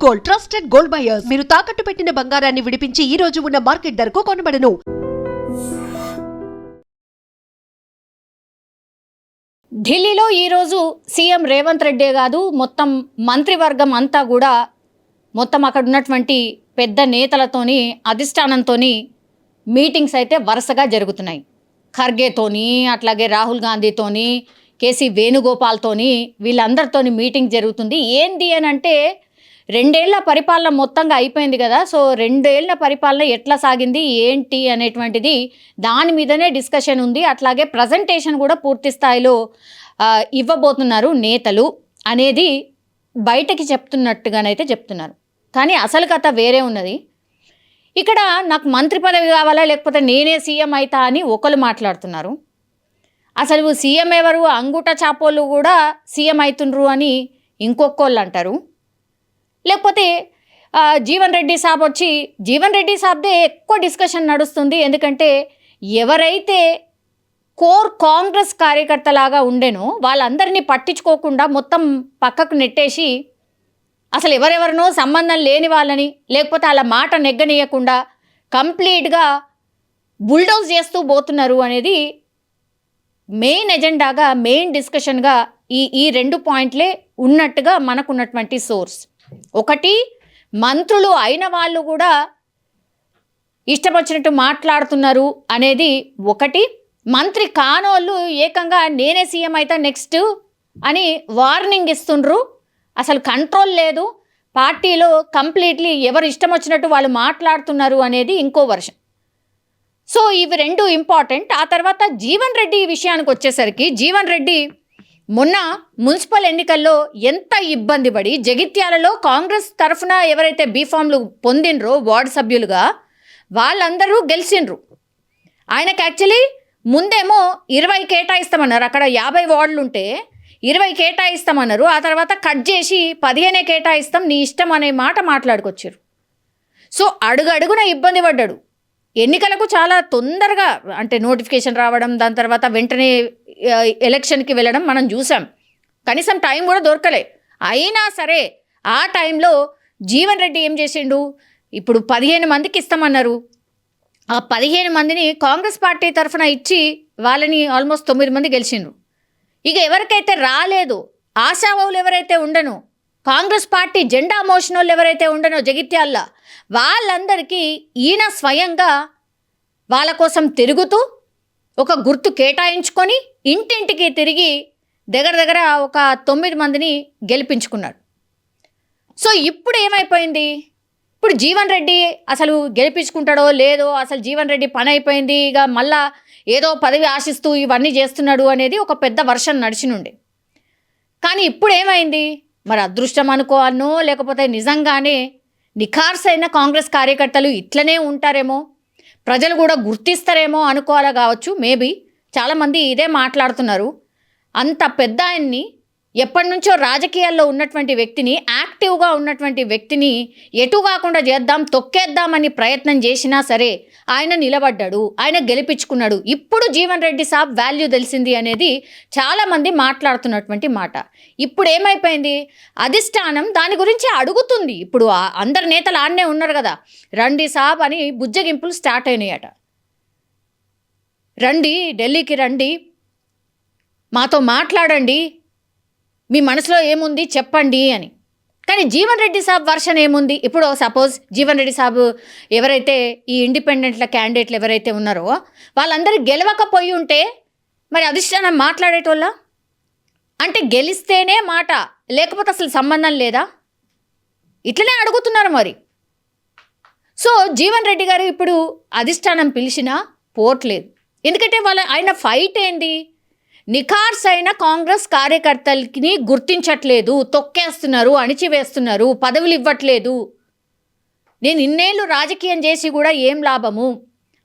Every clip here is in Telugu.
Gold, trusted gold buyers. మీరు తాకట్టు పెట్టిన బంగారాన్ని విడిపించి ఈ రోజు ఉన్న మార్కెట్ ధరకు కొనబడను. ఢిల్లీలో ఈరోజు సీఎం రేవంత్ రెడ్డే కాదు, మొత్తం మంత్రివర్గం అంతా కూడా మొత్తం అక్కడ ఉన్నటువంటి పెద్ద నేతలతోని అధిష్టానంతోని మీటింగ్స్ అయితే వరుసగా జరుగుతున్నాయి. ఖర్గేతోని, అట్లాగే రాహుల్ గాంధీతోని, కేసీ వేణుగోపాల్తోని, వీళ్ళందరితోని మీటింగ్ జరుగుతుంది. ఏంది అని అంటే 2 ఏళ్ల పరిపాలన మొత్తంగా అయిపోయింది కదా. సో 2 ఏళ్ల పరిపాలన ఎట్లా సాగింది ఏంటి అనేటువంటిది దాని మీదనే డిస్కషన్ ఉంది. అట్లాగే ప్రజెంటేషన్ కూడా పూర్తి స్థాయిలో ఇవ్వబోతున్నారు నేతలు అనేది బయటకి చెప్తున్నట్టుగానైతే చెప్తున్నారు. కానీ అసలు కథ వేరే ఉన్నది. ఇక్కడ నాకు మంత్రి పదవి కావాలా లేకపోతే నేనే సీఎం అవుతా అని ఒకరు మాట్లాడుతున్నారు. అసలు సీఎం ఎవరు, అంగుట చాపోళ్ళు కూడా సీఎం అవుతుండ్రు అని ఇంకొకళ్ళు అంటారు. లేకపోతే జీవన్ రెడ్డి సాబ్ వచ్చి, జీవన్ రెడ్డి సాబ్దే ఎక్కువ డిస్కషన్ నడుస్తుంది. ఎందుకంటే ఎవరైతే కోర్ కాంగ్రెస్ కార్యకర్తలాగా ఉండేనో వాళ్ళందరినీ పట్టించుకోకుండా మొత్తం పక్కకు నెట్టేసి అసలు ఎవరెవరినో సంబంధం లేని వాళ్ళని, లేకపోతే వాళ్ళ మాట నెగ్గనీయకుండా కంప్లీట్గా బుల్డోజ్ చేస్తూ పోతున్నారు అనేది మెయిన్ ఎజెండాగా, మెయిన్ డిస్కషన్గా ఈ 2 పాయింట్లే ఉన్నట్టుగా మనకున్నటువంటి సోర్స్. ఒకటి, మంత్రులు అయిన వాళ్ళు కూడా ఇష్టం వచ్చినట్టు మాట్లాడుతున్నారు అనేది ఒకటి. మంత్రి కానోళ్ళు ఏకంగా నేనే సీఎం అయితే నెక్స్ట్ అని వార్నింగ్ ఇస్తుండ్రు. అసలు కంట్రోల్ లేదు పార్టీలో, కంప్లీట్లీ ఎవరు ఇష్టం వచ్చినట్టు వాళ్ళు మాట్లాడుతున్నారు అనేది ఇంకో వర్షన్. సో ఇవి 2 ఇంపార్టెంట్. ఆ తర్వాత జీవన్ రెడ్డి విషయానికి వచ్చేసరికి, జీవన్ రెడ్డి మొన్న మున్సిపల్ ఎన్నికల్లో ఎంత ఇబ్బంది పడి జగిత్యాలలో కాంగ్రెస్ తరఫున ఎవరైతే బీఫామ్లు పొందినరో వార్డు సభ్యులుగా వాళ్ళందరూ గెలిచిండ్రు. ఆయనకు యాక్చువల్లీ ముందేమో 20 కేటాయిస్తామన్నారు. అక్కడ 50 వార్డులు ఉంటే 20 కేటాయిస్తామన్నారు. ఆ తర్వాత కట్ చేసి 15 కేటాయిస్తాం నీ ఇష్టం అనే మాట మాట్లాడుకొచ్చారు. సో అడుగడుగున ఇబ్బంది పడ్డాడు. ఎన్నికలకు చాలా తొందరగా అంటే నోటిఫికేషన్ రావడం, దాని తర్వాత వెంటనే ఎలక్షన్కి వెళ్ళడం మనం చూసాం. కనీసం టైం కూడా దొరకలే. అయినా సరే ఆ టైంలో జీవన్ రెడ్డి ఏం చేసిండు, ఇప్పుడు 15 మందికి ఇస్తామన్నారు. ఆ 15 మందిని కాంగ్రెస్ పార్టీ తరఫున ఇచ్చి వాళ్ళని ఆల్మోస్ట్ 9 మంది గెలిచిండ్రు. ఇక ఎవరికైతే రాలేదు, ఆశావాహులు ఎవరైతే ఉండనో, కాంగ్రెస్ పార్టీ జెండా మోషన్ వాళ్ళు ఎవరైతే ఉండనో జగిత్యాల్లో, వాళ్ళందరికీ ఈయన స్వయంగా వాళ్ళ కోసం తిరుగుతూ ఒక గుర్తు కేటాయించుకొని ఇంటింటికి తిరిగి దగ్గర ఒక 9 మందిని గెలిపించుకున్నాడు. సో ఇప్పుడు ఏమైపోయింది, ఇప్పుడు జీవన్ రెడ్డి అసలు గెలిపించుకుంటాడో లేదో, అసలు జీవన్ రెడ్డి పని అయిపోయింది, ఇక మళ్ళా ఏదో పదవి ఆశిస్తూ ఇవన్నీ చేస్తున్నాడు అనేది ఒక పెద్ద వర్షన్ నడిచినుండే. కానీ ఇప్పుడు ఏమైంది, మరి అదృష్టం అనుకోవాలనో లేకపోతే నిజంగానే నిఖార్సైన కాంగ్రెస్ కార్యకర్తలు ఇట్లనే ఉంటారేమో, ప్రజలు కూడా గుర్తిస్తారేమో అనుకోవాలా కావచ్చు. మేబీ చాలామంది ఇదే మాట్లాడుతున్నారు. అంత పెద్ద ఆయన్ని, ఎప్పటి నుంచో రాజకీయాల్లో ఉన్నటువంటి వ్యక్తిని, యాక్టివ్గా ఉన్నటువంటి వ్యక్తిని ఎటు కాకుండా చేద్దాం, తొక్కేద్దామని ప్రయత్నం చేసినా సరే ఆయన నిలబడ్డాడు, ఆయన గెలిపించుకున్నాడు. ఇప్పుడు జీవన్ రెడ్డి సాబ్ వాల్యూ తెలిసింది అనేది చాలామంది మాట్లాడుతున్నటువంటి మాట. ఇప్పుడు ఏమైపోయింది, అధిష్టానం దాని గురించి అడుగుతుంది. ఇప్పుడు అందరు నేతలు ఆడనే ఉన్నారు కదా, రండి సాబ్ అని బుజ్జగింపులు స్టార్ట్ అయినాయట. రండి, ఢిల్లీకి రండి, మాతో మాట్లాడండి, మీ మనసులో ఏముంది చెప్పండి అని. కానీ జీవన్ రెడ్డి సాబ్ వర్షన్ ఏముంది, ఇప్పుడు సపోజ్ జీవన్ రెడ్డి సాబ్ ఎవరైతే ఈ ఇండిపెండెంట్ల క్యాండిడేట్లు ఎవరైతే ఉన్నారో వాళ్ళందరూ గెలవకపోయి ఉంటే మరి అధిష్టానం మాట్లాడేటోళ్ళ అంటే గెలిస్తేనే మాట, లేకపోతే అసలు సంబంధం లేదా, ఇట్లనే అడుగుతున్నారు మరి. సో జీవన్ రెడ్డి గారు ఇప్పుడు అధిష్టానం పిలిచినా పోవట్లేదు. ఎందుకంటే ఆయన ఫైట్ ఏంది, నిఖార్స్ అయిన కాంగ్రెస్ కార్యకర్తలకి గుర్తించట్లేదు, తొక్కేస్తున్నారు, అణిచివేస్తున్నారు, పదవులు ఇవ్వట్లేదు. నేను ఇన్నేళ్ళు రాజకీయం చేసి కూడా ఏం లాభము,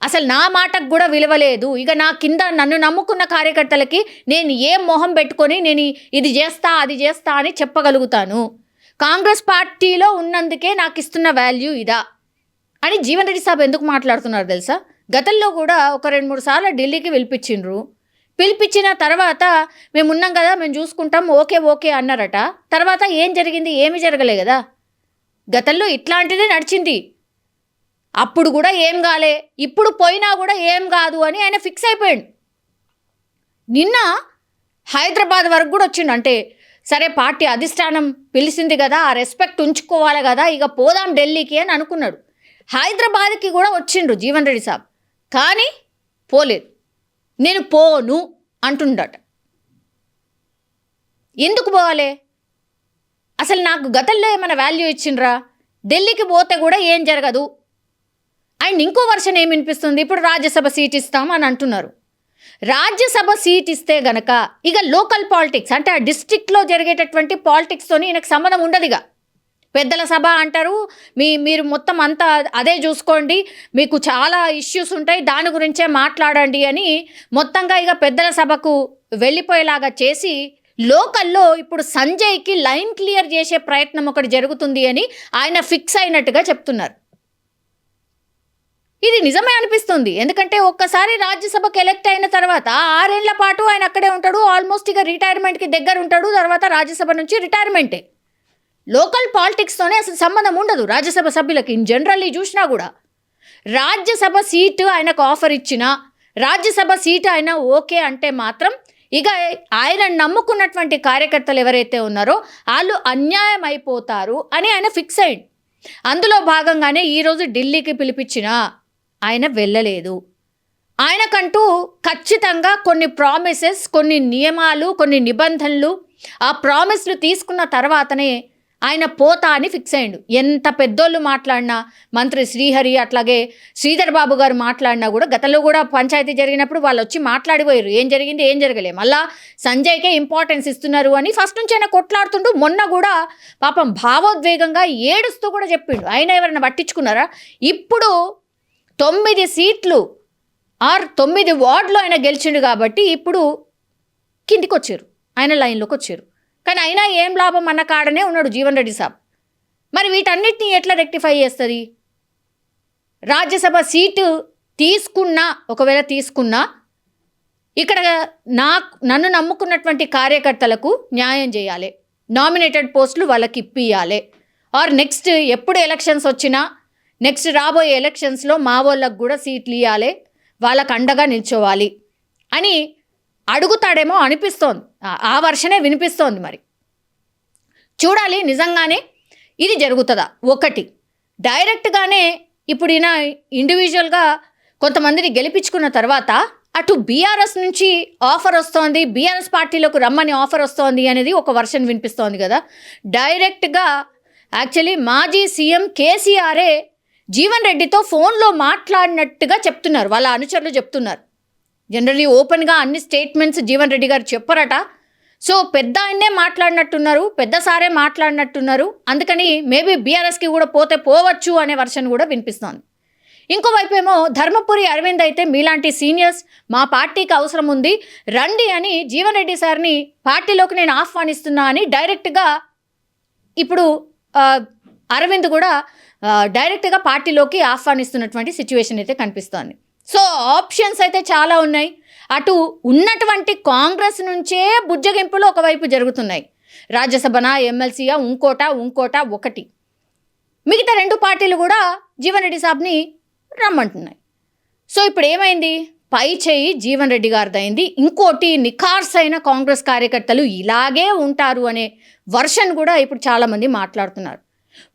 అసలు నా మాటకు కూడా విలువలేదు. ఇక నా కింద నన్ను నమ్ముకున్న కార్యకర్తలకి నేను ఏం మొహం పెట్టుకొని నేను ఇది చేస్తా అది చేస్తా అని చెప్పగలుగుతాను, కాంగ్రెస్ పార్టీలో ఉన్నందుకే నాకు ఇస్తున్న వాల్యూ ఇదా అని జీవన్ రెడ్డి సాబ్ ఎందుకు మాట్లాడుతున్నారు తెలుసా. గతంలో కూడా ఒక 2-3 సార్లు ఢిల్లీకి పిలిపించిన తర్వాత మేము ఉన్నాం కదా, మేము చూసుకుంటాం, ఓకే ఓకే అన్నారట. తర్వాత ఏం జరిగింది, ఏమీ జరగలే కదా. గతంలో ఇట్లాంటిదే నడిచింది. అప్పుడు కూడా ఏం కాలే, ఇప్పుడు పోయినా కూడా ఏం కాదు అని ఆయన ఫిక్స్ అయిపోయాడు. నిన్న హైదరాబాద్ వరకు కూడా వచ్చిండు. అంటే సరే పార్టీ అధిష్టానం పిలిచింది కదా, ఆ రెస్పెక్ట్ ఉంచుకోవాలి కదా, ఇక పోదాం ఢిల్లీకి అని అనుకున్నాడు. హైదరాబాద్కి కూడా వచ్చిండ్రు జీవన్ రెడ్డి సాబ్, కానీ పోలేదు. నేను పోను అంటుండట. ఎందుకు పోవాలి? అసలు నాకు గతంలో ఏమైనా వాల్యూ ఇచ్చిండ్రా? ఢిల్లీకి పోతే కూడా ఏం జరగదు. అండ్ ఇంకో వర్షన్ ఏమి వినిపిస్తుంది, ఇప్పుడు రాజ్యసభ సీట్ ఇస్తాం అని అంటున్నారు. రాజ్యసభ సీట్ ఇస్తే గనక ఇక లోకల్ పాలిటిక్స్ అంటే ఆ డిస్ట్రిక్ట్లో జరిగేటటువంటి పాలిటిక్స్తోని ఈయనకు సంబంధం ఉండదు. ఇక పెద్దల సభ అంటారు, మీరు మొత్తం అంతా అదే చూసుకోండి, మీకు చాలా ఇష్యూస్ ఉంటాయి, దాని గురించే మాట్లాడండి అని మొత్తంగా ఇక పెద్దల సభకు వెళ్ళిపోయేలాగా చేసి లోకల్లో ఇప్పుడు సంజయ్కి లైన్ క్లియర్ చేసే ప్రయత్నం ఒకటి జరుగుతుంది అని ఆయన ఫిక్స్ అయినట్టుగా చెప్తున్నారు. ఇది నిజమే అనిపిస్తుంది. ఎందుకంటే ఒక్కసారి రాజ్యసభకు ఎలక్ట్ అయిన తర్వాత 6 ఏళ్ల పాటు ఆయన అక్కడే ఉంటాడు. ఆల్మోస్ట్ ఇక రిటైర్మెంట్కి దగ్గర ఉంటాడు. తర్వాత రాజ్యసభ నుంచి రిటైర్మెంటే. లోకల్ పాలిటిక్స్తోనే అసలు సంబంధం ఉండదు రాజ్యసభ సభ్యులకి. ఇన్ జనరల్లీ చూసినా కూడా రాజ్యసభ సీటు ఆయనకు ఆఫర్ ఇచ్చినా, రాజ్యసభ సీటు ఆయన ఓకే అంటే మాత్రం ఇక ఆయన నమ్ముకున్నటువంటి కార్యకర్తలు ఎవరైతే ఉన్నారో వాళ్ళు అన్యాయం అయిపోతారు అని ఆయన ఫిక్స్ అయ్యింది. అందులో భాగంగానే ఈరోజు ఢిల్లీకి పిలిపించిన ఆయన వెళ్ళలేదు. ఆయనకంటూ ఖచ్చితంగా కొన్ని ప్రామిసెస్, కొన్ని నియమాలు, కొన్ని నిబంధనలు, ఆ ప్రామిస్లు తీసుకున్న తర్వాతనే ఆయన పోతా అని ఫిక్స్ అయ్యిండు. ఎంత పెద్దోళ్ళు మాట్లాడినా, మంత్రి శ్రీహరి అట్లాగే శ్రీధర్ బాబు గారు మాట్లాడినా కూడా, గతంలో కూడా పంచాయతీ జరిగినప్పుడు వాళ్ళు వచ్చి మాట్లాడిపోయారు, ఏం జరిగింది ఏం జరగలే, మళ్ళా సంజయ్కే ఇంపార్టెన్స్ ఇస్తున్నారు అని ఫస్ట్ నుంచి ఆయన కొట్లాడుతుంటూ మొన్న కూడా పాపం భావోద్వేగంగా ఏడుస్తూ కూడా చెప్పిండు. ఆయన ఎవరైనా పట్టించుకున్నారా? ఇప్పుడు 9 సీట్లు 9 వార్డులో ఆయన గెలిచిండు కాబట్టి ఇప్పుడు కిందికి వచ్చారు, ఆయన లైన్లోకి వచ్చారు. కానీ అయినా ఏం లాభం అన్న కాడనే ఉన్నాడు జీవన్ రెడ్డి సాబ్. మరి వీటన్నిటిని ఎట్లా రెక్టిఫై చేస్తుంది? రాజ్యసభ సీటు ఒకవేళ తీసుకున్నా ఇక్కడ నన్ను నమ్ముకున్నటువంటి కార్యకర్తలకు న్యాయం చేయాలి, నామినేటెడ్ పోస్టులు వాళ్ళకి ఇప్పియాలి, ఆర్ నెక్స్ట్ ఎప్పుడు ఎలక్షన్స్ వచ్చినా నెక్స్ట్ రాబోయే ఎలక్షన్స్లో మా వాళ్ళకు కూడా సీట్లు ఇవ్వాలి, వాళ్ళకు అండగా నిల్చోవాలి అని అడుగుతాడేమో అనిపిస్తోంది. ఆ వర్షనే వినిపిస్తోంది. మరి చూడాలి నిజంగానే ఇది జరుగుతుందా. ఒకటి డైరెక్ట్గానే ఇప్పుడు ఈయన ఇండివిజువల్గా కొంతమందిని గెలిపించుకున్న తర్వాత అటు బీఆర్ఎస్ నుంచి ఆఫర్ వస్తోంది, బీఆర్ఎస్ పార్టీలోకి రమ్మని ఆఫర్ వస్తోంది అనేది ఒక వర్షన్ వినిపిస్తోంది కదా. డైరెక్ట్గా యాక్చువల్లీ మాజీ సీఎం కేసీఆరే జీవన్ రెడ్డితో ఫోన్లో మాట్లాడినట్టుగా చెప్తున్నారు, వాళ్ళ అనుచరులు చెప్తున్నారు. జనరల్లీ ఓపెన్గా అన్ని స్టేట్మెంట్స్ జీవన్ రెడ్డి గారు చెప్పరట. సో పెద్ద ఆయన్నే మాట్లాడినట్టున్నారు, పెద్ద సారే మాట్లాడినట్టున్నారు. అందుకని మేబీ బీఆర్ఎస్కి కూడా పోవచ్చు అనే వర్షన్ కూడా వినిపిస్తోంది. ఇంకోవైపు ఏమో ధర్మపురి అరవింద్ అయితే మీలాంటి సీనియర్స్ మా పార్టీకి అవసరం ఉంది, రండి అని జీవన్ రెడ్డి సార్ని పార్టీలోకి నేను ఆహ్వానిస్తున్నా అని డైరెక్ట్గా ఇప్పుడు అరవింద్ కూడా డైరెక్ట్గా పార్టీలోకి ఆహ్వానిస్తున్నటువంటి సిచ్యువేషన్ అయితే కనిపిస్తోంది. సో ఆప్షన్స్ అయితే చాలా ఉన్నాయి. అటు ఉన్నటువంటి కాంగ్రెస్ నుంచే బుజ్జగింపులు ఒకవైపు జరుగుతున్నాయి. రాజ్యసభనా, ఎమ్మెల్సీయా, ఇంకోట ఒకటి. మిగతా 2 పార్టీలు కూడా జీవన్ రెడ్డి సాబ్ని రమ్మంటున్నాయి. సో ఇప్పుడు ఏమైంది? పై చేయి జీవన్ రెడ్డి గారిదైంది. ఇంకోటి నిఖార్స్ అయిన కాంగ్రెస్ కార్యకర్తలు ఇలాగే ఉంటారు అనే వర్షన్ కూడా ఇప్పుడు చాలామంది మాట్లాడుతున్నారు.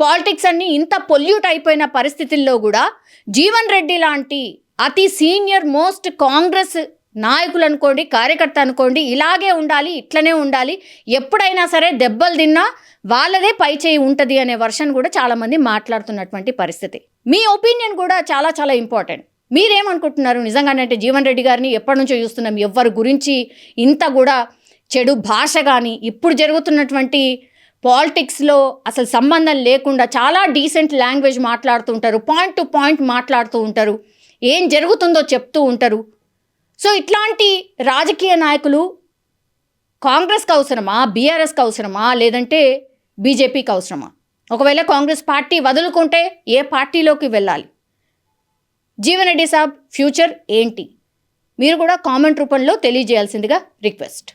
పాలిటిక్స్ అన్నీ ఇంత పొల్యూట్ అయిపోయిన పరిస్థితుల్లో కూడా జీవన్ రెడ్డి లాంటి అతి సీనియర్ మోస్ట్ కాంగ్రెస్ నాయకులు అనుకోండి, కార్యకర్త అనుకోండి, ఇలాగే ఉండాలి, ఇట్లనే ఉండాలి, ఎప్పుడైనా సరే దెబ్బలు తిన్నా వాళ్ళదే పై చేయి ఉంటుంది అనే వర్షన్ కూడా చాలామంది మాట్లాడుతున్నటువంటి పరిస్థితి. మీ ఒపీనియన్ కూడా చాలా చాలా ఇంపార్టెంట్. మీరేమనుకుంటున్నారు? నిజంగానంటే జీవన్ రెడ్డి గారిని ఎప్పటి నుంచో చూస్తున్నాం, ఎవరి గురించి ఇంత కూడా చెడు భాష కానీ, ఇప్పుడు జరుగుతున్నటువంటి పాలిటిక్స్లో అసలు సంబంధం లేకుండా చాలా డీసెంట్ లాంగ్వేజ్ మాట్లాడుతూ ఉంటారు, పాయింట్ టు పాయింట్ మాట్లాడుతూ ఉంటారు, ఏం జరుగుతుందో చెప్తూ ఉంటారు. సో ఇట్లాంటి రాజకీయ నాయకులు కాంగ్రెస్కి అవసరమా, బీఆర్ఎస్కి అవసరమా, లేదంటే బీజేపీకి అవసరమా? ఒకవేళ కాంగ్రెస్ పార్టీ వదులుకుంటే ఏ పార్టీలోకి వెళ్ళాలి? జీవన్ రెడ్డి సాబ్ ఫ్యూచర్ ఏంటి? మీరు కూడా కామెంట్ రూపంలో తెలియజేయాల్సిందిగా రిక్వెస్ట్.